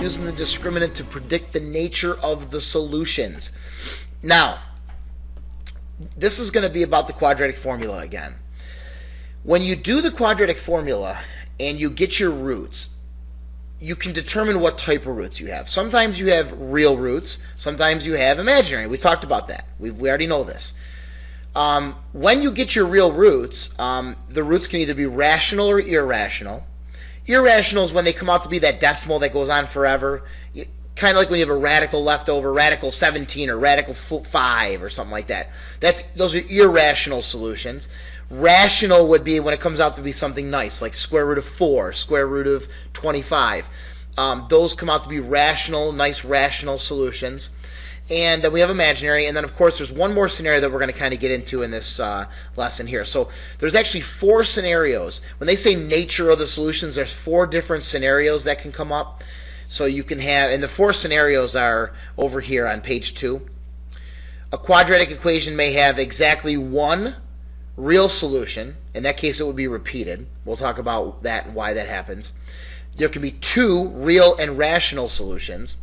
using the discriminant to predict the nature of the solutions. Now, this is going to be about the quadratic formula again. When you do the quadratic formula and you get your roots, you can determine what type of roots you have. Sometimes you have real roots, sometimes you have imaginary. We talked about that. We already know this. When you get your real roots, the roots can either be rational or irrational. Irrational is when they come out to be that decimal that goes on forever. Kind of like when you have a radical left over, radical 17 or radical 5 or something like that. Those are irrational solutions. Rational would be when it comes out to be something nice, like square root of 4, square root of 25. Those come out to be rational, nice rational solutions. And then we have imaginary, and then of course there's one more scenario that we're going to kind of get into in this lesson here. So there's actually 4 scenarios. When they say nature of the solutions, there's 4 different scenarios that can come up. So you can have, and the 4 scenarios are over here on page 2. A quadratic equation may have exactly one real solution. In that case, it would be repeated. We'll talk about that and why that happens. There can be 2 real and rational solutions.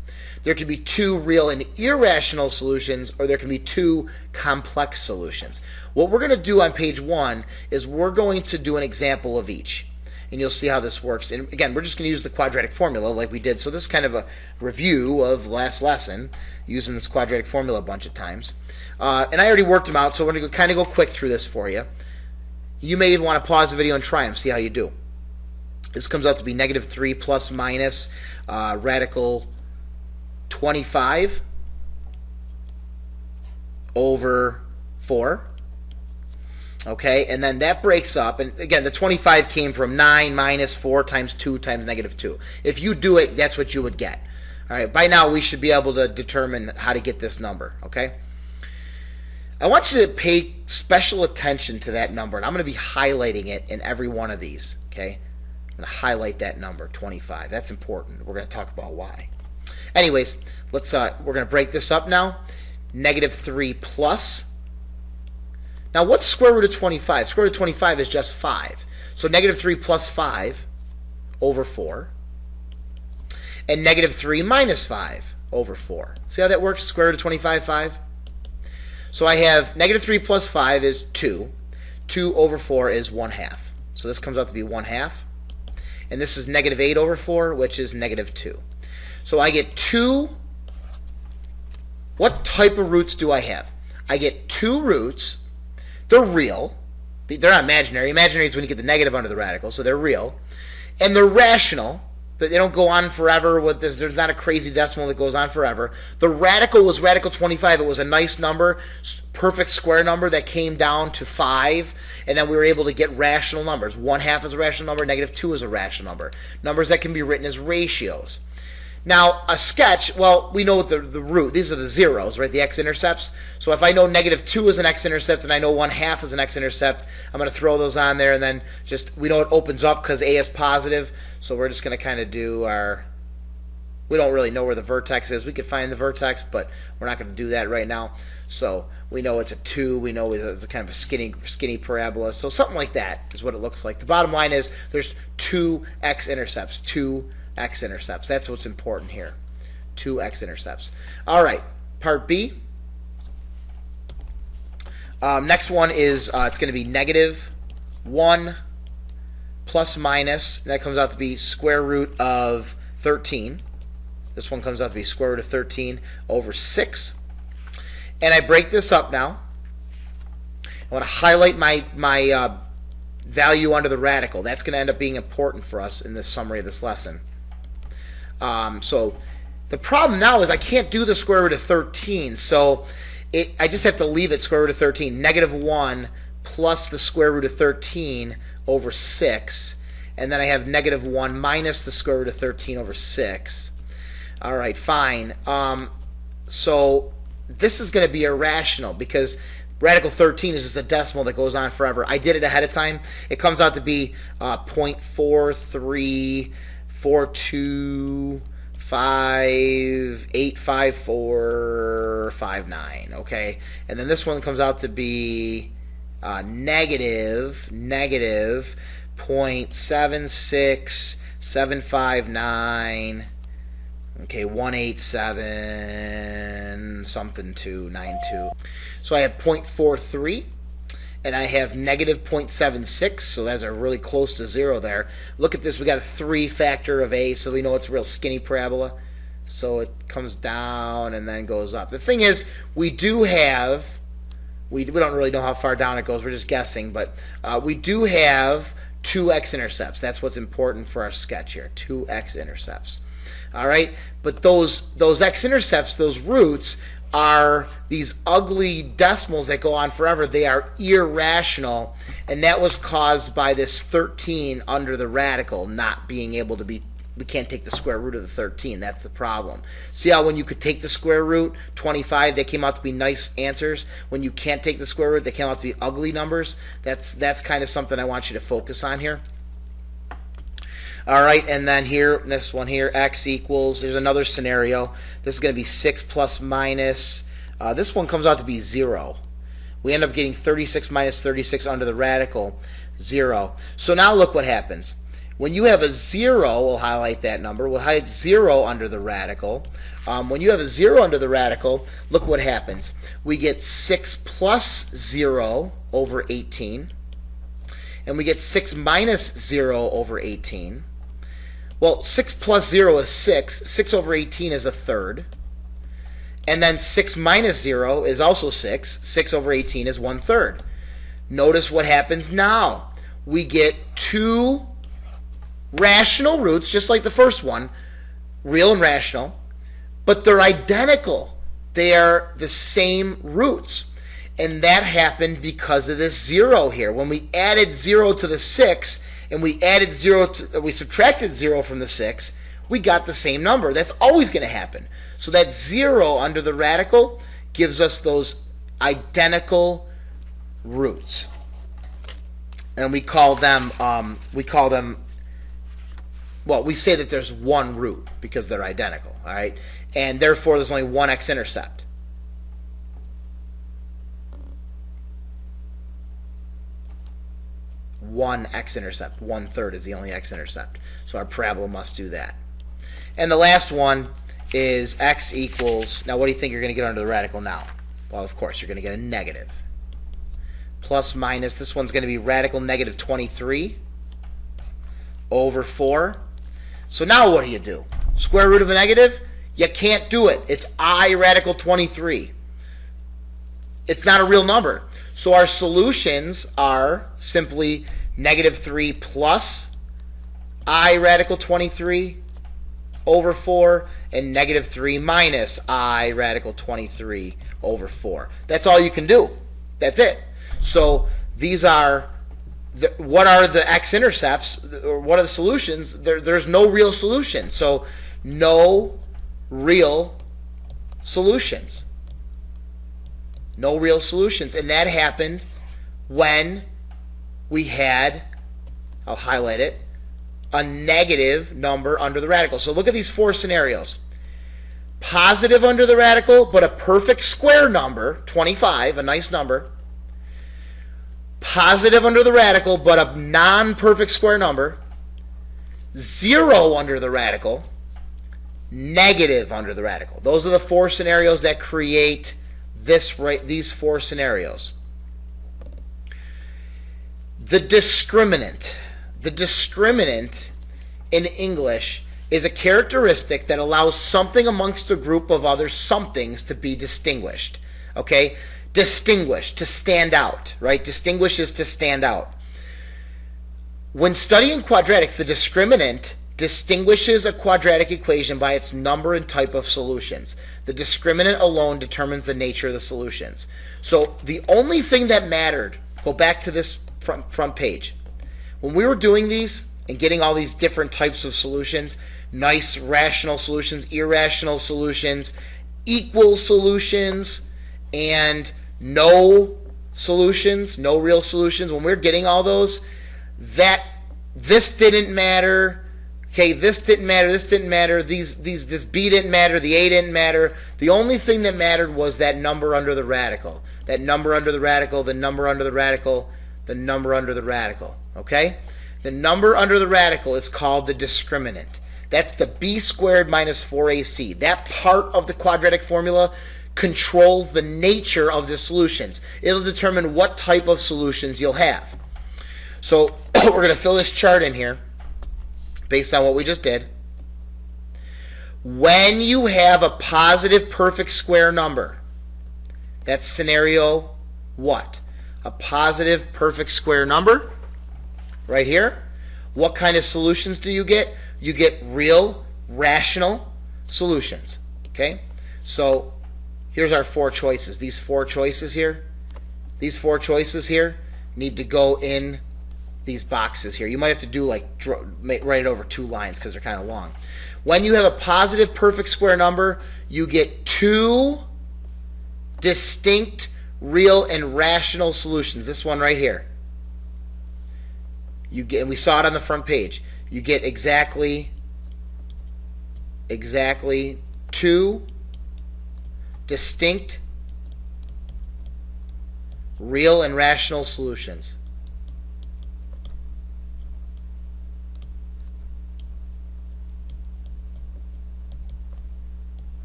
There can be 2 real and irrational solutions, or there can be 2 complex solutions. What we're going to do on page 1 is we're going to do an example of each. And you'll see how this works. And again, we're just going to use the quadratic formula like we did. So this is kind of a review of last lesson, using this quadratic formula a bunch of times. And I already worked them out, so we're going to kind of go quick through this for you. You may even want to pause the video and try them, see how you do. This comes out to be negative 3 plus minus radical 25 over 4. Okay, and then that breaks up, and again, the 25 came from 9 minus 4 times 2 times negative 2. If you do it, that's what you would get. All right, by now we should be able to determine how to get this number, okay? I want you to pay special attention to that number, and I'm going to be highlighting it in every one of these, okay? I'm going to highlight that number, 25. That's important. We're going to talk about why. Anyways, we're going to break this up now. Negative 3 plus. Now, what's square root of 25? Square root of 25 is just 5. So negative 3 plus 5 over 4. And negative 3 minus 5 over 4. See how that works? Square root of 25, 5. So I have negative 3 plus 5 is 2. 2 over 4 is 1/2. So this comes out to be 1/2. And this is negative 8 over 4, which is negative 2. So I get 2. What type of roots do I have? I get 2 roots. They're real. They're not imaginary. Imaginary is when you get the negative under the radical, so they're real. And they're rational. They don't go on forever with this. There's not a crazy decimal that goes on forever. The radical was radical 25. It was a nice number, perfect square number that came down to 5, and then we were able to get rational numbers. 1/2 is a rational number, negative 2 is a rational number. Numbers that can be written as ratios. Now, a sketch, well, we know the root. These are the zeros, right, the X intercepts. So if I know negative 2 is an X intercept and I know 1/2 is an X intercept, I'm going to throw those on there, and then just, we know it opens up because A is positive, so we're just going to kind of do our, we don't really know where the vertex is. We could find the vertex, but we're not going to do that right now. So we know it's a 2. We know it's a kind of a skinny parabola. So something like that is what it looks like. The bottom line is there's 2 X intercepts, 2 X intercepts. That's what's important here. 2 X intercepts. All right, part B. Next one is it's going to be negative 1 plus minus. That comes out to be square root of 13. This one comes out to be square root of 13 over 6. And I break this up now. I want to highlight my value under the radical. That's going to end up being important for us in this summary of this lesson. So the problem now is I can't do the square root of 13, so I just have to leave it square root of 13. Negative 1 plus the square root of 13 over 6, and then I have negative 1 minus the square root of 13 over 6. All right, fine. So this is going to be irrational because radical 13 is just a decimal that goes on forever. I did it ahead of time. It comes out to be 0.434585459, okay? And then this one comes out to be negative 0.76759 Okay, 187 something 292. So I have 0.43. And I have negative 0.76, so that's really close to 0 there. Look at this, we got a 3 factor of a, so we know it's a real skinny parabola. So it comes down and then goes up. The thing is, we do have, we don't really know how far down it goes, we're just guessing, but we do have 2 x-intercepts. That's what's important for our sketch here, 2 x-intercepts. All right, but those x-intercepts, those roots, are these ugly decimals that go on forever. They are irrational, and that was caused by this 13 under the radical not being able to be, we can't take the square root of the 13. That's the problem. See how when you could take the square root, 25, they came out to be nice answers. When you can't take the square root, they came out to be ugly numbers. That's kind of something I want you to focus on here. All right, and then here, this one here, x equals, there's another scenario. This is going to be 6 plus minus. This one comes out to be 0. We end up getting 36 minus 36 under the radical, 0. So now look what happens. When you have a 0, we'll highlight that number. We'll highlight 0 under the radical. When you have a 0 under the radical, look what happens. We get 6 plus 0 over 18. And we get 6 minus 0 over 18. Well, 6 plus 0 is 6. 6 over 18 is a third. And then 6 minus 0 is also 6. 6 over 18 is 1/3. Notice what happens now. We get 2 rational roots, just like the first one, real and rational, but they're identical. They are the same roots. And that happened because of this 0 here. When we added 0 to the 6, and we subtracted 0 from the 6, we got the same number. That's always going to happen. So that 0 under the radical gives us those identical roots. And we call them, well, we say that there's one root because they're identical, all right? And therefore, there's only one x-intercept. One x-intercept. 1/3 is the only x-intercept. So our parabola must do that. And the last one is x equals, now what do you think you're going to get under the radical now? Well, of course, you're going to get a negative. Plus minus, this one's going to be radical negative 23 over 4. So now what do? Square root of a negative? You can't do it. It's I radical 23. It's not a real number. So our solutions are simply negative 3 plus I radical 23 over 4 and negative 3 minus I radical 23 over 4. That's all you can do. That's it. So these are, what are the x-intercepts, or what are the solutions? There's no real solution. So no real solutions. No real solutions. And that happened when we had, I'll highlight it, a negative number under the radical. So look at these 4 scenarios. Positive under the radical, but a perfect square number, 25, a nice number. Positive under the radical, but a non-perfect square number. 0 under the radical. Negative under the radical. Those are the 4 scenarios that create these 4 scenarios. The discriminant. The discriminant in English is a characteristic that allows something amongst a group of other somethings to be distinguished. Okay? Distinguished, to stand out, right? Distinguish is to stand out. When studying quadratics, the discriminant distinguishes a quadratic equation by its number and type of solutions. The discriminant alone determines the nature of the solutions. So the only thing that mattered, go back to this front page. When we were doing these and getting all these different types of solutions, nice rational solutions, irrational solutions, equal solutions, and no solutions, no real solutions, when we're getting all those, this didn't matter. Okay, this didn't matter, this didn't matter, this B didn't matter, the A didn't matter. The only thing that mattered was that number under the radical. That number under the radical, the number under the radical, the number under the radical. Okay? The number under the radical is called the discriminant. That's the b squared minus 4ac. That part of the quadratic formula controls the nature of the solutions. It'll determine what type of solutions you'll have. So we're going to fill this chart in here based on what we just did. When you have a positive perfect square number, that's scenario what? A positive perfect square number right here. What kind of solutions do you get? You get real, rational solutions. Okay? So here's our four choices. These four choices here need to go in these boxes here. You might have to do like write it over 2 lines because they're kind of long. When you have a positive perfect square number, you get 2 distinct real and rational solutions. This one right here. You get, and we saw it on the front page. You get exactly 2 distinct real and rational solutions.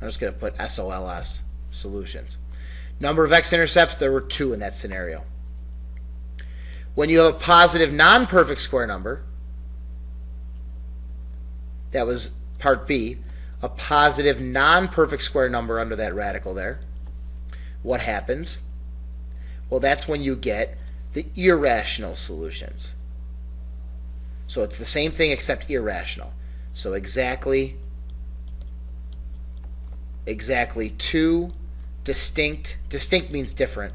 I'm just going to put SOLS, solutions. Number of x-intercepts, there were 2 in that scenario. When you have a positive non-perfect square number, that was part B, a positive non-perfect square number under that radical there, what happens? Well, that's when you get the irrational solutions. So it's the same thing except irrational. So exactly 2 distinct means different.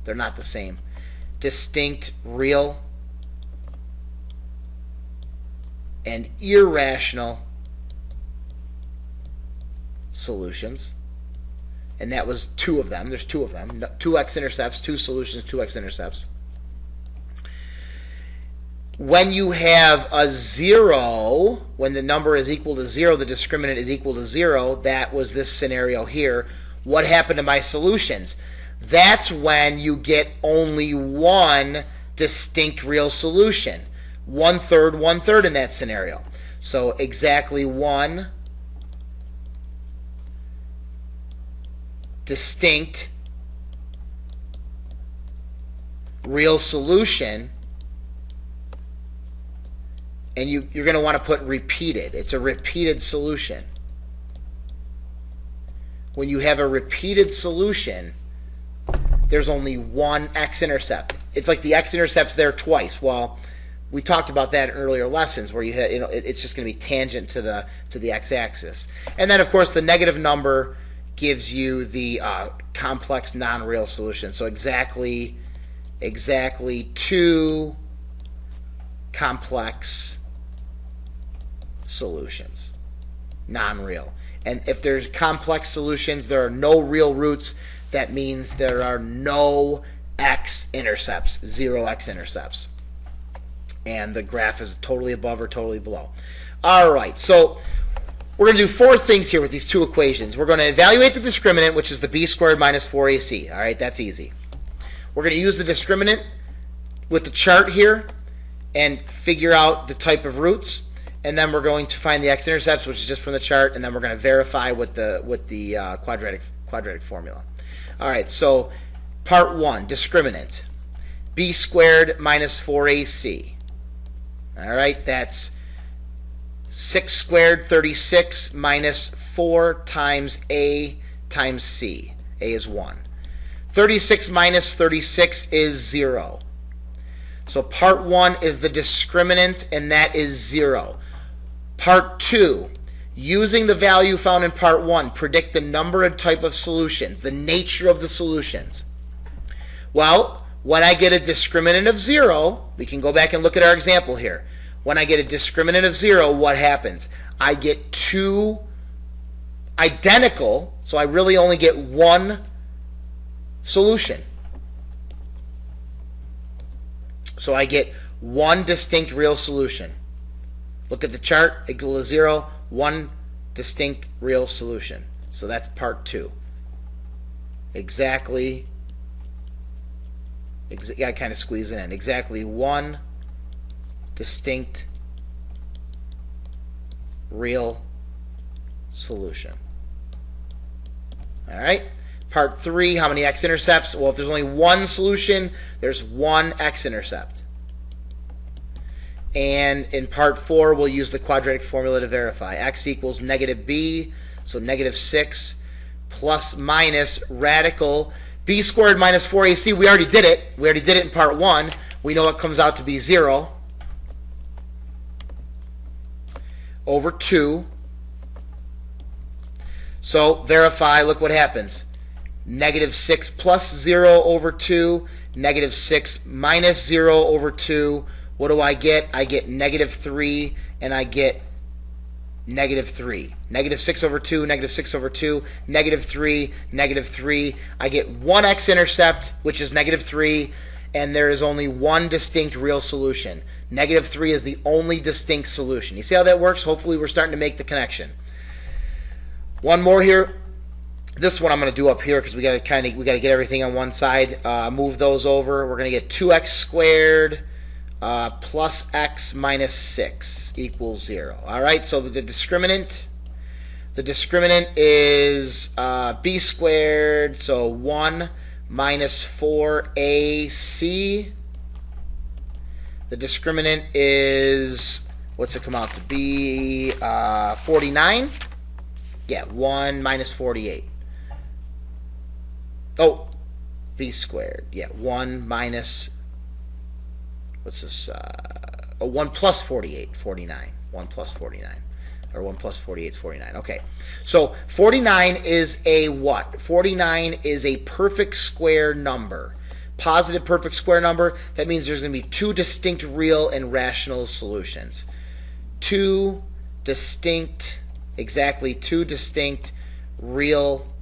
They're not the same. Distinct real and irrational solutions. And that was 2 of them. There's 2 of them. 2 x-intercepts, 2 solutions, 2 x-intercepts. When you have a 0, when the number is equal to 0, the discriminant is equal to 0, that was this scenario here. What happened to my solutions? That's when you get only 1 distinct real solution. 1/3, 1/3 in that scenario. So exactly 1 distinct real solution. And you're going to want to put repeated. It's a repeated solution. When you have a repeated solution, there's only 1 x-intercept. It's like the x-intercept's there twice. Well, we talked about that in earlier lessons where you had, it's just going to be tangent to the x-axis. And then, of course, the negative number gives you the complex non-real solution. So exactly 2 complex solutions, non-real. And if there's complex solutions, there are no real roots. That means there are no x-intercepts, 0 x-intercepts. And the graph is totally above or totally below. All right, so we're going to do 4 things here with these 2 equations. We're going to evaluate the discriminant, which is the b squared minus 4ac. All right, that's easy. We're going to use the discriminant with the chart here and figure out the type of roots. And then we're going to find the x-intercepts, which is just from the chart, and then we're going to verify with the quadratic formula. All right, so part 1, discriminant, b squared minus 4ac. All right, that's 6 squared, 36, minus 4 times a times c. A is 1. 36 minus 36 is 0. So part 1 is the discriminant, and that is 0. Part 2, using the value found in part 1, predict the number and type of solutions, the nature of the solutions. Well, when I get a discriminant of 0, we can go back and look at our example here. When I get a discriminant of 0, what happens? I get 2 identical, so I really only get 1 solution. So I get 1 distinct real solution. Look at the chart, equal to 0, 1 distinct real solution. So that's part 2. You gotta kind of squeeze it in. Exactly 1 distinct real solution. All right. Part 3, how many x-intercepts? Well, if there's only one solution, there's one x-intercept. And in part 4, we'll use the quadratic formula to verify. X equals negative b, so negative 6 plus minus radical b squared minus 4ac. We already did it. We already did it in part 1. We know it comes out to be 0 over 2. So verify, look what happens. Negative 6 plus 0 over 2, negative 6 minus 0 over 2. What do I get? I get negative 3, and I get negative 3. Negative 6 over 2, negative 6 over 2, negative 3, negative 3. I get one x-intercept, which is negative 3, and there is only one distinct real solution. Negative 3 is the only distinct solution. You see how that works? Hopefully we're starting to make the connection. One more here. This one I'm going to do up here because we got to get everything on one side. Move those over. We're going to get 2x squared plus x minus 6 equals 0. All right. So the discriminant is b squared. So 1 minus 4ac. The discriminant is, what's it come out to be? 49. Yeah, 1 minus 48. Oh, b squared. Yeah, 1 minus, what's this? 1 plus 48, 49. 1 plus 49. Or 1 plus 48 is 49. Okay, so 49 is a what? 49 is a perfect square number. Positive perfect square number. That means there's going to be two distinct real and rational solutions. Two distinct real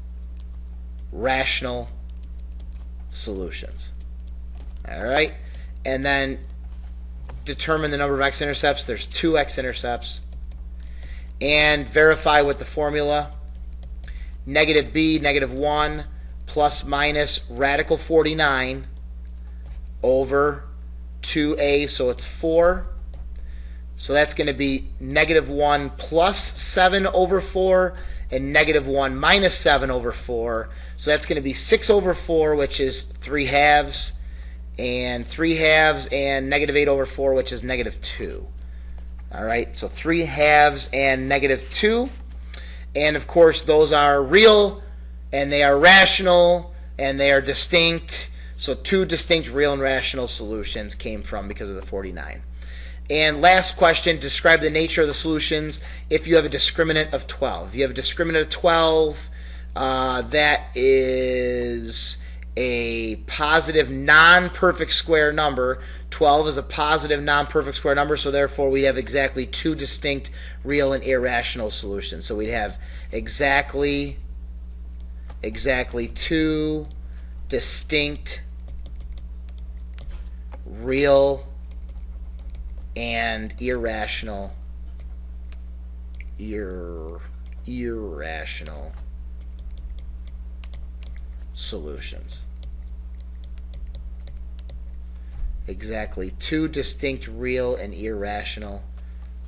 rational solutions. All right, and then determine the number of x-intercepts. There's 2 x-intercepts, and verify with the formula. Negative b, negative 1 plus minus radical 49 over 2a, so it's 4. So that's going to be negative 1 plus 7 over 4 and negative 1 minus 7 over 4. So that's going to be 6 over 4, which is 3 halves, and 3 halves, and negative 8 over 4, which is negative 2. All right, so 3 halves and negative 2. And, of course, those are real, and they are rational, and they are distinct. So 2 distinct real and rational solutions came from because of the 49. And last question, describe the nature of the solutions if you have a discriminant of 12. If you have a discriminant of 12, that is a positive non-perfect square number. 12 is a positive non-perfect square number, so therefore we have exactly 2 distinct real and irrational solutions. So we'd have exactly 2 distinct real and irrational solutions. Exactly 2 distinct real and irrational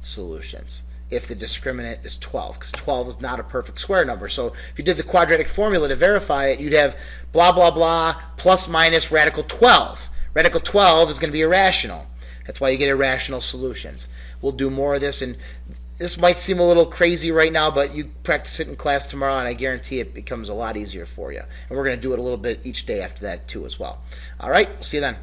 solutions if the discriminant is 12, because 12 is not a perfect square number. So if you did the quadratic formula to verify it, you'd have blah blah blah plus minus radical 12. Radical 12 is going to be irrational. That's why you get irrational solutions. We'll do more of this, and this might seem a little crazy right now, but you practice it in class tomorrow, and I guarantee it becomes a lot easier for you. And we're going to do it a little bit each day after that too as well. All right, we'll see you then.